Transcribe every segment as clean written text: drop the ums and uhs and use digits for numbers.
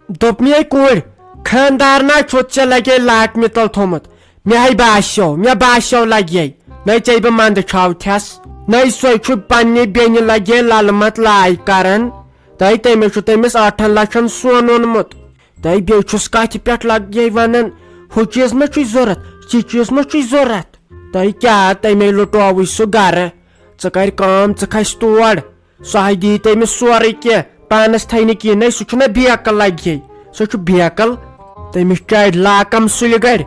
دوٚپ مے کوٗر خاندار نا چھُت ژےٚ لگے لاٹمہِ تل تھومُت مےٚ باسیو لگے نَے ژےٚ بہٕ منٛدٕ چھاوتھس نَے سۄے چھُ پننہِ بیٚنہِ لگے للمت لاے کران تٔمِس چھُ تٔمِس 8 لچھن سۄن اوٚنمُت بیٚیہِ چھُس کتھِ پٮ۪ٹھ لگے ونان ہُہ چیٖز ما چھُے ضروٗرت یہِ چیٖز ما چھُے ضروٗرت کیٛاہ تمے لُٹووٕے سُہ گرٕ ژٕ کر کٲم ژٕ کھس تور سۄ دی تٔمِس سورُے کینٛہہ پانس تھایہِ نہٕ کینٛہہ نَے سُہ چھُنہ بیکل لگے سُہ چھُ بیکل تٔمِس چارِ لاکم سُلہِ گرِ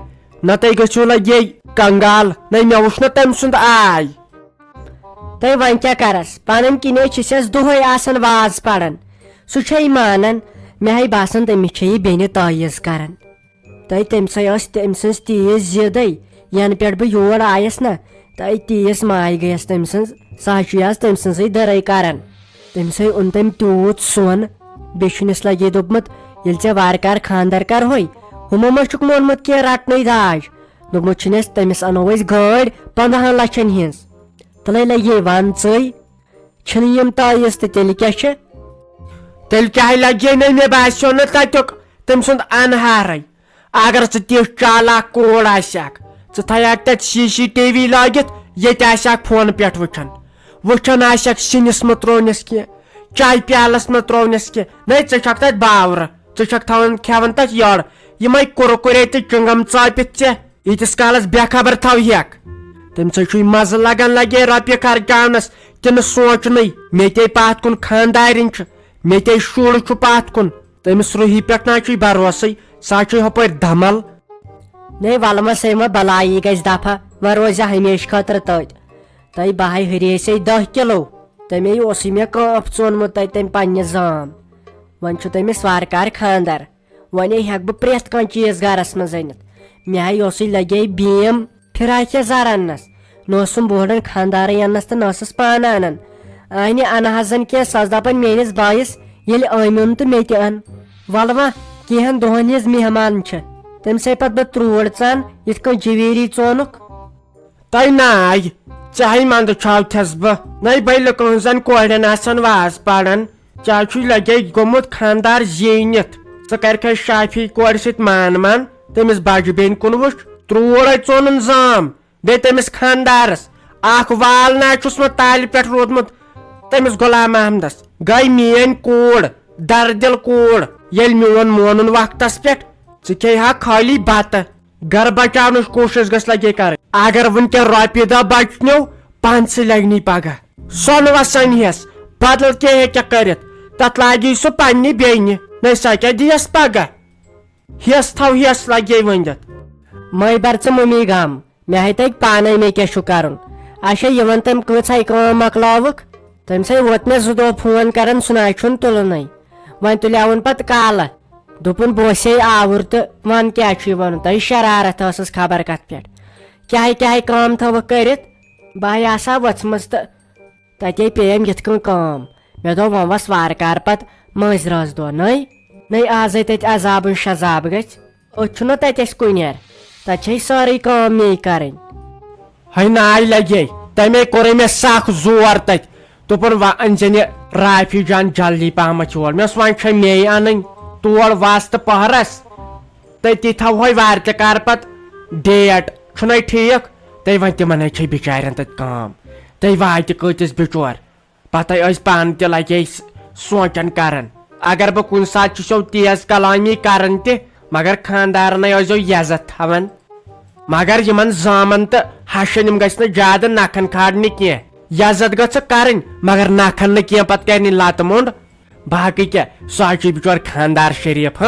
نتہٕ گٔژھِو لگے کنگال نَے مےٚ وٕچھ نہ تٔمۍ سُنٛد آے وۄنۍ کیٛاہ کرس پنٕنۍ کِنۍ چھِسس دۄہے آسان واز پران سُہ چھے مانان مےٚ باسان تٔمِس چھے یہِ بیٚنہِ تٲیٖز کران تٔمسے ٲس تٔمۍ سٕنٛز تیٖژ ضِدٕے ینہٕ پٮ۪ٹھ بہٕ یور آیس نا تیٖژ ماے گٔیس تٔمۍ سٕنٛز ساجو آس تٔمۍ سٕنٛزٕے دٔرے کران تٔمسے اوٚن تٔمۍ تیوٗت سۄن بیٚیہِ چھُنس لگے دوٚپمُت ییٚلہِ ژےٚ وارٕ کارٕ خانٛدر کرہوے ہُمو ما چھُکھ مونمُت کینٛہہ رٹنٕے داج دوٚپمُت چھُنس تٔمِس انو أسۍ گٲڑۍ 15 لچھن ہِنٛز تیٚلے لگے ون ژٕے چھِنہٕ یِم تٲیٖز تہٕ تیٚلہِ کیٛاہ چھِ تیٚلہِ کیٛاہ لگے نہٕ مےٚ باسیو نہٕ تتیُک تٔمۍ سُنٛد انہارے اگر ژٕ تِژھ چالاک کوٗر آسکھ ژٕ تھایکھ تتہِ CCTV لٲگِتھ ییٚتہِ آسکھ فونہٕ پٮ۪ٹھ وٕچھان آسکھ سِنِس مہ ترٛوونس کینٛہہ چاے پیالس مہ ترٛوونس کینٛہہ نَے ژٕ چھکھ تتہِ باورٕ ژٕ چھکھ کھٮ۪وان تتہِ یٔڑ یِمے کُرکُرے تہٕ چِنگم ژٲپِتھ ژےٚ ییٖتِس کالس بے خبر تھوہکھ تٔمۍ چھُے مزٕ لگان لگے رۄپیہِ خرچاونس کِنہٕ سونٛچنٕے مےٚ تے پتھ کُن خاندارِنۍ چھِ مےٚ تے شُر چھُ پتھ کُن تٔمِس روٗہی پٮ۪ٹھ نہ چھُے بروسٕے سۄ چھُے ہُپٲرۍ دمل نَے ولہٕ ما سا بلایی گژھِ دفعہ وۄنۍ روزِ ہمیشہٕ خٲطرٕ تٔتۍ بہے ہُریسے 10 کِلوٗ تمے اوسُے مےٚ کٲنٛف ژوٚنمُت تٔمۍ پننہِ زام وۄنۍ چھُ تٔمِس وارٕ کارٕ خاندر وۄنۍ ہٮ۪کہٕ بہٕ پرٛٮ۪تھ کانٛہہ چیٖز گرس منٛز أنِتھ مےٚ اوسُے لگے بیٖم فراق یزار اننس نہ اوسُم بوڑن خاندارٕے اننس تہٕ نہ ٲسٕس پانہٕ انان انہِ انہٕ حظن کینٛہہ سۄ ٲس دپان میٲنِس بٲیِس ییٚلہِ أمۍ تہٕ مےٚ تہِ ان ولہٕ وۄنۍ کینٛہن دۄہن ہِنٛز مہمان چھِ تٔمسے پتہٕ بہٕ تروٗر ژان یِتھ کٔنۍ جویری ژونُکھ ناے ژےٚ منٛدٕ چھاوتھس بہٕ نَے بٔلۍ کٲنٛسن کورٮ۪ن آسان واز پران ژےٚ چھُے لگے گوٚمُت خاندار زیٖنِتھ ژٕ کرکھے شافی کورِ سۭتۍ مان تٔمِس بجہِ بیٚنہِ کُن وٕچھ تروٗرے ژونُن زام بیٚیہِ تٔمِس خاندارس اکھ وال نا چھُس تالہِ پٮ۪ٹھ روٗدمُت تٔمِس غلام محمدس گٔے میٲنۍ کوٗر دردِل کوٗر ییٚلہِ میون مونُن وقتس پٮ۪ٹھ ژٕ کھیٚیہِ خٲلی بتہٕ گرٕ بچاونٕچ کوٗشش گژھِ لگے کرٕنۍ اگر وُنکٮ۪ن رۄپیہِ دہ بچنو پانسٕے لگنی پگہہ سۄنہٕ سنہس بدل کینٛہہ ہیٚککھ کٔرِتھ تتھ لاگی سُہ پننہِ بیٚنہِ نَے سۄ کیٛاہ دِیس پگہہ ہیس تھو ہیس لگے ؤنِتھ مے بر ژٕ ممی غم مےٚ تگہِ پانے مےٚ کیٛاہ چھُ کرُن اچھا یِوان تٔمۍ کۭژاہ کٲم مۄکلاوُکھ تٔمۍ ووت مےٚ 2 دۄہ فون کران سُہ نہ چھُنہٕ تُلنٕے وۄنۍ تُلیوُن پتہٕ کالہٕ دوٚپُن بہٕ اوسے آوُر تہٕ وۄنۍ کیٛاہ چھُے ونُن شرارت ٲسٕس خبر کتھ پٮ۪ٹھ کیٛاہ کٲم تھٲوٕکھ کٔرِتھ بہٕ آسہٕ ہا ؤژھمٕژ تہٕ تتے پیٚیَم یِتھ کٔنۍ کٲم مےٚ دوٚپ وۄنۍ وس وارٕ کارٕ پتہٕ مٲنٛزِ رٲژ دۄہ نَے آزے تتہِ عذابن شزاب گژھِ أتھۍ چھُنہ تتہِ اسہِ کُنیر تتہِ چھے سٲرٕے کٲم مے کرٕنۍ ہے ناے لگے تمے کوٚرے مےٚ سخ زور تتہِ دوٚپُن وۄنۍ أنزن یہِ رافی جان جلدی پہمتھ یور مےٚ اوس وۄنۍ چھے مے انٕنۍ تور وس تہٕ پہرس تٔتی تھاوہوے وارِ تہِ کر پتہٕ ڈیٹ چھُنَے ٹھیٖک وۄنۍ تِمن چھے بِچارٮ۪ن تتہِ کٲم واتہِ کۭتِس بِچور پتہٕ ٲسۍ پانہٕ تہِ لگے سونٛچان کران اگر بہٕ کُنہِ ساتہٕ چھُسو تیز کلامی کران تہِ مگر خاندارنٕے ٲسۍزیو عزت تھاوان مگر یِمن زامن تہٕ ہشن یِم گژھِ نہٕ زیادٕ نکھن کھارنہِ کینٛہہ عزت گژھکھ کرٕنۍ مگر نکھن نہٕ کینٛہہ پتہٕ کرنہِ لتہٕ موٚنڈ باقٕے کیٛاہ سُہ چھُ بِچور خاندار شریٖف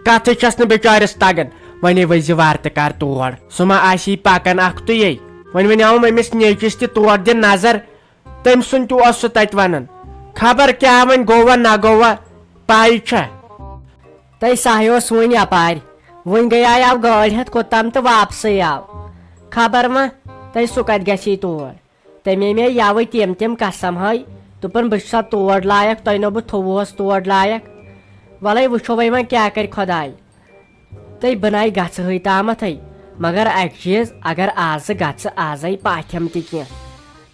کتھٕے چھس نہٕ بِچارس تگان وۄنۍ ؤزِ وارٕ تہٕ کر تور سُہ ما آسی پکان اکھتُے وۄنۍ ونیوم أمِس نیچِس تہِ تور دِ نظر تٔمۍ سُنٛد تہِ اوس سُہ تتہِ ونان خبر کیٛاہ وۄنۍ گوٚوا نہ گوٚوا پاے چھا سہ اوس وُنہِ یپارِ وُنہِ گٔیاو گٲڑۍ ہٮ۪تھ کوٚتام تہٕ واپسٕے آو خبر ما سُہ کتہِ گژھی تور تمے مےٚ یوٕ تِم قسم دوٚپُن بہٕ چھُسا تور لایق تۄہہِ نو بہٕ تھوٚوُہس تور لایق وَلے وٕچھو وۄنۍ کیٛاہ کرِ خۄداے بہٕ نَے گژھٕ تامتھٕے مگر اکہِ چیٖز اگر آزٕ گژھٕ آزے پاتھٮ۪م تہِ کینٛہہ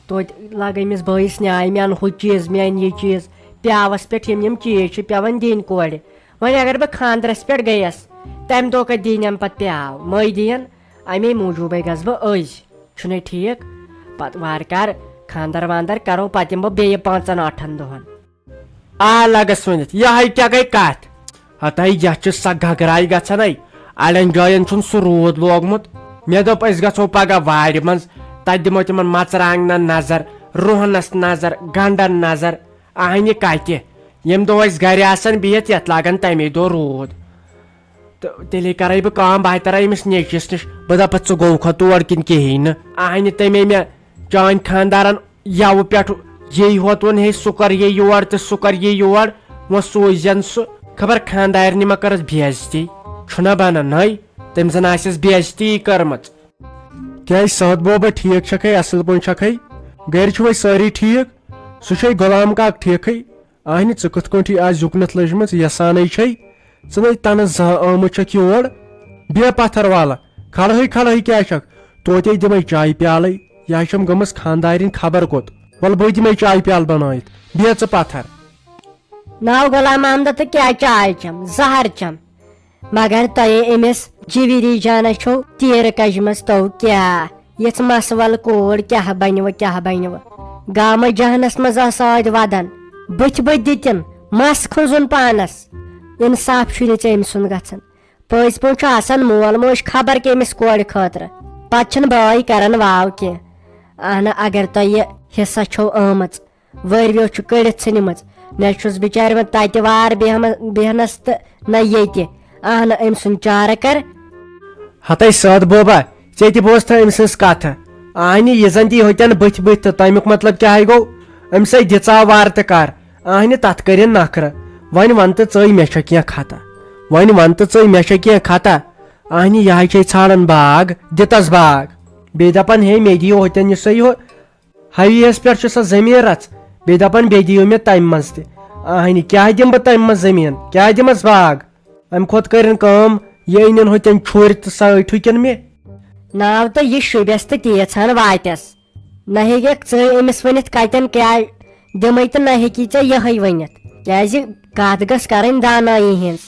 توتہِ لگ أمِس بٲیِس نیاے مےٚ اَن ہُہ چیٖز مےٚ اَن یہِ چیٖز پیاوس پٮ۪ٹھ یِم چیٖز چھِ پیوان دِنۍ کورِ وۄنۍ اگر بہٕ خاندرس پٮ۪ٹھ گٔیس تمہِ دۄہ کتہِ دیٖنم پتہٕ پیاو مٔے دِین امے موٗجوٗبے گژھٕ بہٕ أزۍ چھُنَے ٹھیٖک پتہٕ وارٕ کارٕ خاندر واندر کرو پتہٕ یِمہٕ بہٕ بیٚیہِ 5-8 دۄہن آ لگس ؤنِتھ یہے کیٛاہ گٔے کتھ ہتاے یتھ چھِ سۄ گگراے گژھان اڑٮ۪ن جاین چھُنہٕ سُہ روٗد لوگمُت مےٚ دوٚپ أسۍ گژھو پگاہ وارِ منٛز تتہِ دِمو تِمن مرژٕوانٛگنن نظر رُہنس نظر گنڈن نظر اہنہِ کتہِ ییٚمہِ دۄہ أسۍ گرِ آسان بِہِتھ یتھ لاگان تمے دۄہ روٗد تہٕ تیٚلے کرے بہٕ کٲم بہٕ ترے أمِس نیچوِس نِش بہٕ دپس ژٕ گوٚوکھا تور کِنہٕ کہیٖنۍ نہٕ اہنہِ تمے مےٚ چٲنۍ خانٛدارن یوٕ پٮ۪ٹھ یی ہوتون ہے سُہ کر یہِ یور تہٕ سُہ کر یہِ یور وۄنۍ سوٗزٮ۪ن سُہ خبر خانٛدارنہِ ما کٔرٕس بےعزتی چھُنہ بنان ہے تٔمۍ زن آسٮ۪س بےعزتی کٔرمٕژ کیٛازِ سعد بوبا ٹھیٖک چھکھے اصل پٲٹھۍ چھکھے گرِ چھُوے سٲری ٹھیٖک سُہ چھے غلام کاک ٹھیٖکھٕے اہنہِ ژٕ کِتھ کٲٹھی آز یُکنتھ لٔجمٕژ یسانے چھے ژٕ نَے تنہٕ زانٛہہ آمٕژ چھکھ یور بیٚیہِ پتھر والا کھلہٕے کیٛاہ چھکھ توتے دِمے چایہِ پیالے یہِ چھم گٔمٕژ خانٛدارِنۍ خبر کوٚت وَلہٕ بہٕ دِمے چایہِ پیالہٕ بنٲیِتھ بیٚیہِ ژٕ پتھر ناو غلام محمد تہٕ کیٛاہ چاے چم زہر چم مگر تۄہے أمِس جِوِری جانس چھو تیٖرٕ کجمژ تو کیٛاہ یِژھ مسوَل کوٗر کیٛاہ بنِوٕ گامہٕ جہنس منٛز آسٲدۍ ودان بٕتھِ دِتِن مس کھُنزُن پانس انصاف چھُنہٕ ژےٚ أمۍ سُنٛد گژھان پٔزۍ پٲٹھۍ چھُ آسان مول موج خبر کٔمِس کورِ خٲطرٕ پتہٕ چھِنہٕ بٲے کران واو کینٛہہ اہنہٕ اگر تۄہہِ یہِ حصہ چھو آمٕژ وٲروِو چھُ کٔڑِتھ ژھٕنمٕژ نہ چھُس بِچارِ وۄنۍ تتہِ وار بیہنس تہٕ نہ ییٚتہِ اہنہٕ أمۍ سُنٛد چارٕ کر ہتاے سعد بوبا ژےٚ تہِ بوزتھا أمۍ سٕنٛز کتھٕ اہنہِ یہِ زن دی ہوتٮ۪ن بٕتھِ تہٕ تمیُک مطلب کیٛاہ گوٚو أمِسے دِژاو وارٕ تہٕ کر اہنہِ تتھ کٔرِن نکھرٕ وۄنۍ ون تہٕ ژٕے مےٚ چھےٚ کینٛہہ خطا اہنہِ یہے چھے ژھانڈان باغ دِتس باغ بیٚیہِ دپان ہے مےٚ دِیِو ہوتٮ۪ن یُس یہِ ہوییس پٮ۪ٹھ چھُ سۄ زٔمیٖن رژھ بیٚیہِ دپان بیٚیہِ دِیِو مےٚ تمہِ منٛز تہِ اہنہِ کیٛاہ دِمہٕ بہٕ تمہِ منٛز زٔمیٖن کیٛاہ دِمس باغ امہِ کھۄتہٕ کٔرِن کٲم یہِ أنِن ہوتٮ۪ن چھُرۍ تہٕ سۭتۍ ٹھُکِن مےٚ ناو تہٕ یہِ شُبٮ۪س تہٕ تیٖژہن واتٮ۪س نہ ہیٚککھ ژٕ أمِس ؤنِتھ کتٮ۪ن کیٛاہ دِمے تہٕ نہ ہیٚکی ژےٚ یِہے ؤنِتھ کیٛازِ کتھ گٔژھ کرٕنۍ دانٲیی ہِنٛز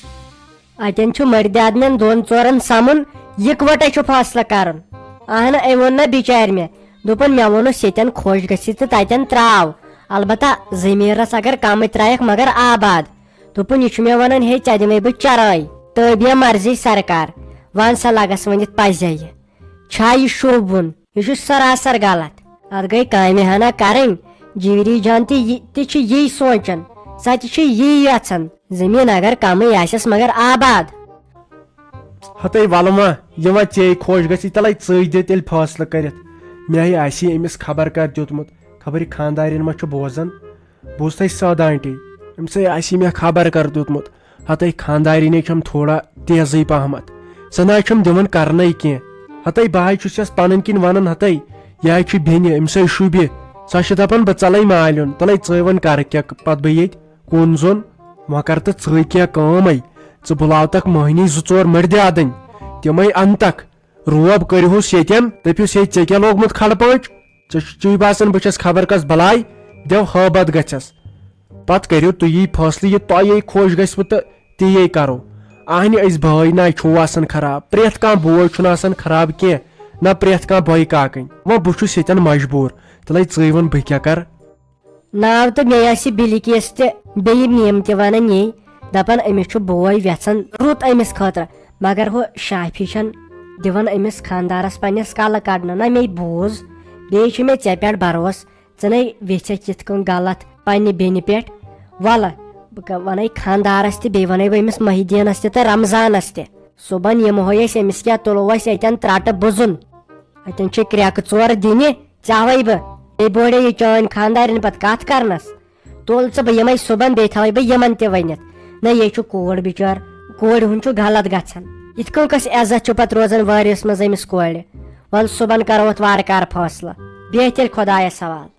اتٮ۪ن چھُ مردِ آدمین 2-4 سمُن یِکوٹے چھُ فٲصلہٕ کرُن اہنہٕ أمۍ ووٚن نہ بِچارِ مےٚ دوٚپُن مےٚ ووٚنُس ییٚتٮ۪ن خۄش گژھِ تہٕ تتٮ۪ن تراو البتہ زٔمیٖنس اگر کمٕے ترایکھ مگر آباد دوٚپُن یہِ چھُ مےٚ ونان ہے ژےٚ دِمے بہٕ چرٲے تٲبیہ مرضی سرکار ون سا لگس ؤنِتھ پزے یہِ چھا یہِ شوٗبوُن یہِ چھُ سراسر غلط اتھ گٔے کامہِ ہنا کرٕنۍ جیٖری جان تہِ چھِ یی سونٛچان سۄ تہِ چھِ یی یژھان زٔمیٖن اگر کمٕے آسٮ۪س مگر آباد ہتاے ولہٕ ما یہِ وۄنۍ ژےٚ خۄش گژھی تلے ژٕے دِ تیٚلہِ فٲصلہٕ کٔرِتھ مےٚ آسہِ أمِس خبر کر دیُتمُت خبر یہِ خانٛدارٮ۪ن ما چھُ بوزان بوٗزتھے سعد آنٹی أمِسے آسہِ مےٚ خبر کر دیُتمُت ہتاے خانٛدارٮ۪نے چھم تھوڑا تیزٕے پہمتھ سۄ نہ چھم دِوان کرنے کینٛہہ ہتاے بہٕ چھُس یس پنٕنۍ کِنۍ ونان ہتاے یہِ چھُ بیٚنہِ أمِسے شوٗبہِ سۄ چھِ دپان بہٕ ژلے مالیُن تلے ژٕے وۄنۍ کر کیٛاہ پتہٕ بہٕ ییٚتہِ کُن زوٚن وۄنۍ کر تہٕ ژٕے کینٛہہ کٲمے ژٕ بُلاوتکھ مٔہنی 2-4 مردِ آدٕنۍ تِمے انتکھ روب کٔرہوس ییٚتٮ۪ن دٔپِوس ہے ژےٚ کیٛاہ لوگمُت کھلہٕ پٲنٛچ ژےٚ باسان بہٕ چھس خبر کس بلاے دٮ۪و ہٲبت گژھٮ۪س پتہٕ کٔرِو تُہی فٲصلہٕ یہِ تۄہے خۄش گژھوٕ تہٕ تی کرو اہنہِ أسۍ بٲے ناے چھُو آسان خراب پرٛٮ۪تھ کانٛہہ بوے چھُنہٕ آسان خراب کینٛہہ نہ پرٛٮ۪تھ کانٛہہ بٲے کاکٕنۍ وۄنۍ بہٕ چھُس ییٚتٮ۪ن مجبوٗر تلے ژٕے وۄن بہٕ کیٛاہ کر ناو تہٕ مےٚ آسہِ بِلکِس تہِ بیٚیہِ میٖم تہِ ونان یی دپان أمِس چھُ بوے یژھان رُت أمِس خٲطرٕ مگر ہُہ شافی چھن دِوان أمِس خانٛدارس پننِس کلہٕ کڑنہٕ نہ مے بوٗز بیٚیہِ چھُ مےٚ ژےٚ پٮ۪ٹھ بروسہٕ ژٕ نَے ویژھکھ یِتھ کٔنۍ غلط پننہِ بیٚنہِ پٮ۪ٹھ وَلہٕ بہٕ ونے خانٛدارس تہِ بیٚیہِ ونے بہٕ أمِس مٔحدیٖنس تہِ تہٕ رمضانس تہِ صُبحن یِمہوے أسۍ أمِس کیٛاہ تُلو أسۍ اَتٮ۪ن ترٛٹہٕ بُزُن اتٮ۪ن چھِ کرٛٮ۪کہٕ 4 دِنہِ ژاوے بہٕ بیٚیہِ بوڑے یہِ چٲنۍ خانٛدارٮ۪ن پتہٕ کتھ کرنس تُل ژٕ بہٕ یِمے صُبحن بیٚیہِ تھاوے بہٕ یِمن تہِ ؤنِتھ نہ یے چھُ کوٗر بِچار کورِ ہُنٛد چھُ غلط گژھان یِتھ کٔنۍ کۄس عزت چھُ پتہٕ روزان وٲرِس منٛز أمِس کورِ وَلہٕ صُبحن کرو اتھ وارٕ کارٕ فٲصلہٕ بیٚہہ تیٚلہِ خۄدایس حوالہٕ